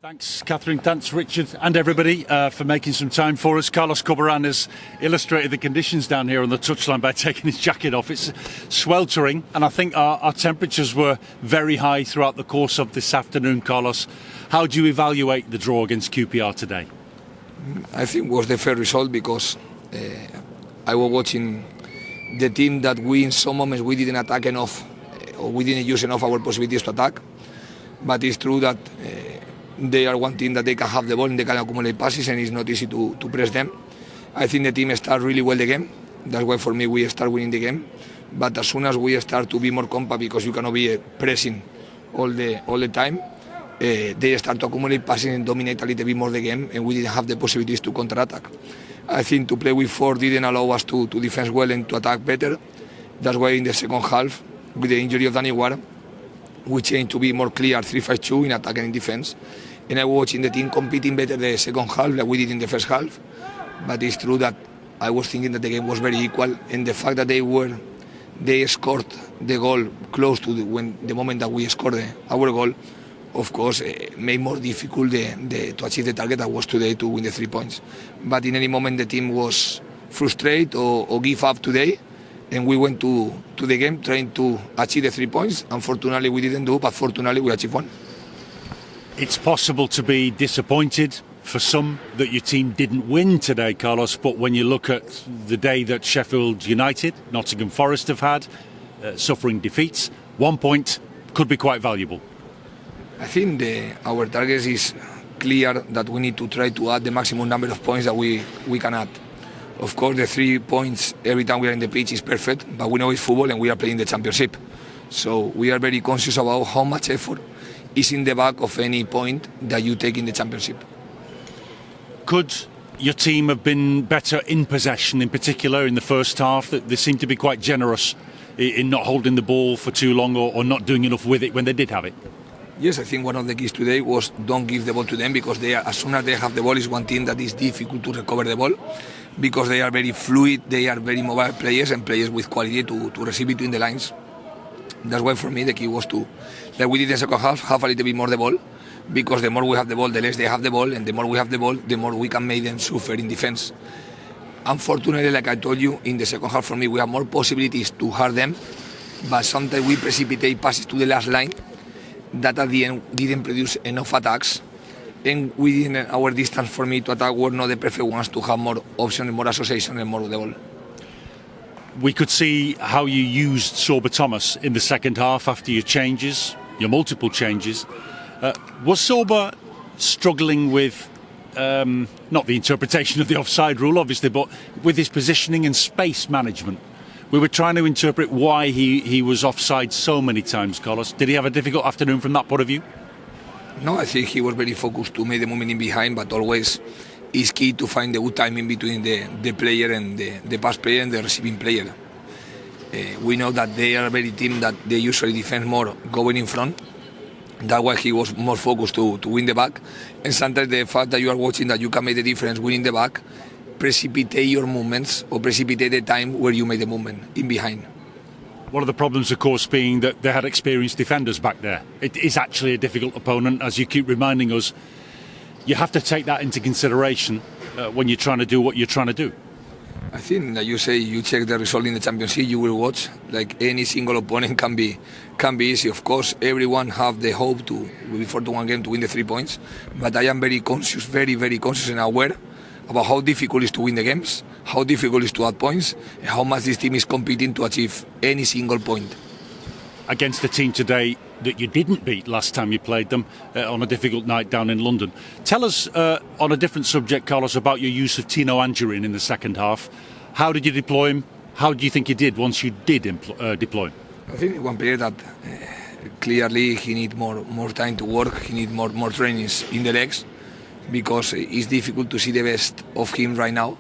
Thanks, Catherine. Thanks, Richard, and everybody for making some time for us. Carlos Corberán has illustrated the conditions down here on the touchline by taking his jacket off. It's sweltering, and I think our temperatures were very high throughout the course of this afternoon. Carlos, how do you evaluate the draw against QPR today? I think it was the fair result because I was watching the team that we in some moments we didn't attack enough or we didn't use enough our possibilities to attack. But it's true that they are one team that they can have the ball and they can accumulate passes and it's not easy to press them. I think the team started really well the game. That's why for me we start winning the game. But as soon as we start to be more compact, because you cannot be pressing all the time, they start to accumulate passes and dominate a little bit more the game, and we didn't have the possibilities to counter-attack. I think to play with 4 didn't allow us to defend well and to attack better. That's why in the second half, with the injury of Danny Ward, we changed to be more clear 3-5-2 in attack and in defense. And I was watching the team competing better the second half like we did in the first half. But it's true that I was thinking that the game was very equal, and the fact that they scored the goal close to the moment that we scored our goal, of course, made more difficult to achieve the target that was today to win the 3 points. But in any moment the team was frustrated or give up today, and we went to the game trying to achieve the 3 points. Unfortunately we didn't do, but fortunately we achieved 1. It's possible to be disappointed for some that your team didn't win today, Carlos, but when you look at the day that Sheffield United, Nottingham Forest have had, suffering defeats, 1 point could be quite valuable. I think our target is clear that we need to try to add the maximum number of points that we can add. Of course, the 3 points every time we are in the pitch is perfect, but we know it's football and we are playing the championship. So we are very conscious about how much effort is in the back of any point that you take in the championship. Could your team have been better in possession, in particular in the first half? They seemed to be quite generous in not holding the ball for too long or not doing enough with it when they did have it. Yes, I think one of the keys today was don't give the ball to them, because as soon as they have the ball, is one team that is difficult to recover the ball, because they are very fluid, they are very mobile players and players with quality to receive between the lines. That's why for me the key was to, like we did in the second half, have a little bit more the ball, because the more we have the ball, the less they have the ball, and the more we have the ball, the more we can make them suffer in defense. Unfortunately, like I told you, in the second half for me we have more possibilities to hurt them, but sometimes we precipitate passes to the last line that at the end didn't produce enough attacks, and within our distance for me to attack were not the perfect ones to have more options, more association and more of the ball. We could see how you used Sorba Thomas in the second half after your changes, your multiple changes. Was Sorba struggling with, not the interpretation of the offside rule obviously, but with his positioning and space management? We were trying to interpret why he was offside so many times, Carlos. Did he have a difficult afternoon from that point of view? No, I think he was very focused to make the movement in behind, but always it's key to find the good timing between the player and the pass player and the receiving player. We know that they are a very team that they usually defend more going in front. That's why he was more focused to win the back. And sometimes the fact that you are watching that you can make the difference winning the back, precipitate your movements or precipitate the time where you make the movement in behind. One of the problems, of course, being that they had experienced defenders back there. It is actually a difficult opponent, as you keep reminding us. You have to take that into consideration when you're trying to do what you're trying to do. I think that you say you check the result in the championship, you will watch like any single opponent can be easy. Of course, everyone have the hope to before the one game to win the 3 points, but I am very conscious, very conscious and aware about how difficult it is to win the games, how difficult it is to add points, and how much this team is competing to achieve any single point. Against the team today that you didn't beat last time you played them on a difficult night down in London. Tell us on a different subject, Carlos, about your use of Tino Anjorin in the second half. How did you deploy him? How do you think you did once you did deploy him? I think one player that clearly he needs more time to work, he needs more trainings in the legs, because it's difficult to see the best of him right now,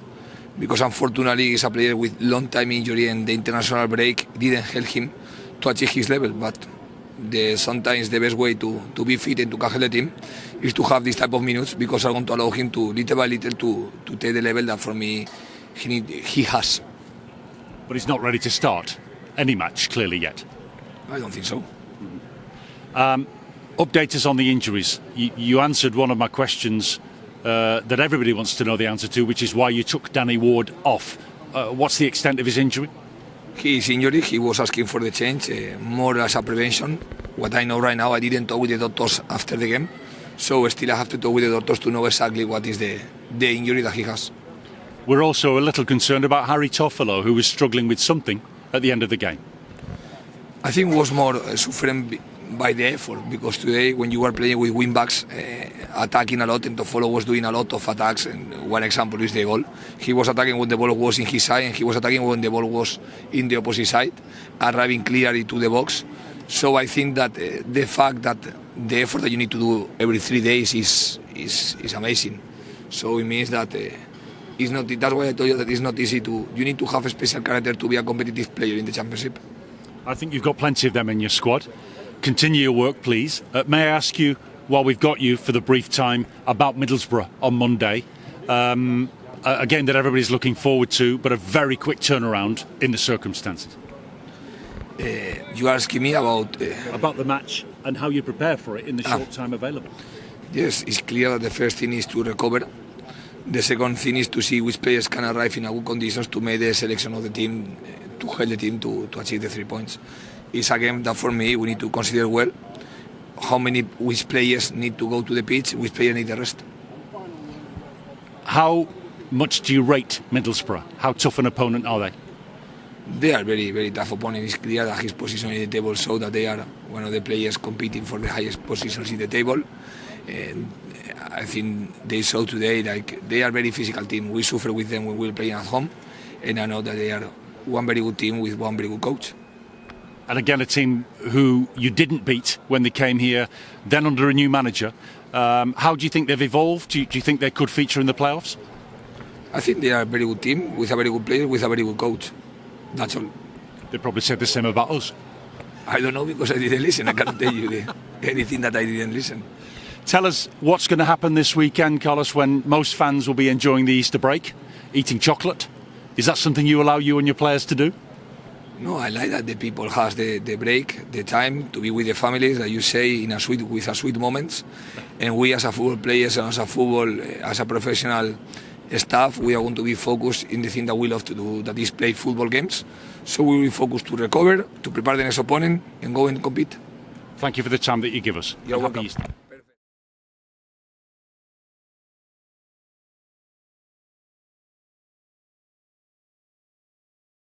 because unfortunately he's a player with long time injury and the international break didn't help him to achieve his level. But sometimes the best way to be fit and to catch the team is to have this type of minutes, because are going to allow him to little by little to take the level that for me he has. But he's not ready to start any match clearly yet. I don't think so. Update us on the injuries. You answered one of my questions that everybody wants to know the answer to, which is why you took Danny Ward off. What's the extent of his injury? His injury, he was asking for the change, more as a prevention. What I know right now, I didn't talk with the doctors after the game, so still I have to talk with the doctors to know exactly what is the injury that he has. We're also a little concerned about Harry Toffolo, who was struggling with something at the end of the game. I think it was more suffering by the effort, because today when you were playing with wing-backs, attacking a lot, and Toffolo was doing a lot of attacks, and one example is the goal. He was attacking when the ball was in his side, and he was attacking when the ball was in the opposite side, arriving clearly to the box. So I think that the fact that the effort that you need to do every 3 days is amazing. So it means that it's not. That's why I told you that it's not easy to. You need to have a special character to be a competitive player in the Championship. I think you've got plenty of them in your squad. Continue your work, please. May I ask you, while we've got you for the brief time, about Middlesbrough on Monday? A game that everybody's looking forward to, but a very quick turnaround in the circumstances. You are asking me about the match and how you prepare for it in the short time available. Yes, it's clear that the first thing is to recover. The second thing is to see which players can arrive in good conditions to make the selection of the team, to help the team to achieve the 3 points. It's a game that for me we need to consider well which players need to go to the pitch, which players need the rest. How much do you rate Middlesbrough? How tough an opponent are they? They are very, very tough opponent. It's clear that his position in the table shows that they are one of the players competing for the highest positions in the table. And I think they showed today like they are a very physical team. We suffer with them when we're playing at home, and I know that they are one very good team with one very good coach. And again, a team who you didn't beat when they came here, then under a new manager. How do you think they've evolved? Do you think they could feature in the playoffs? I think they are a very good team with a very good player, with a very good coach. That's all. They probably said the same about us. I don't know, because I didn't listen. I can't tell you anything that I didn't listen. Tell us what's going to happen this weekend, Carlos, when most fans will be enjoying the Easter break, eating chocolate. Is that something you allow you and your players to do? No, I like that the people has the break, the time to be with the families, that you say, with a sweet moments. And we as a football players and as a professional staff, we are going to be focused in the thing that we love to do, that is play football games. So we will focus to recover, to prepare the next opponent, and go and compete. Thank you for the time that you give us. You're welcome. Happy Easter.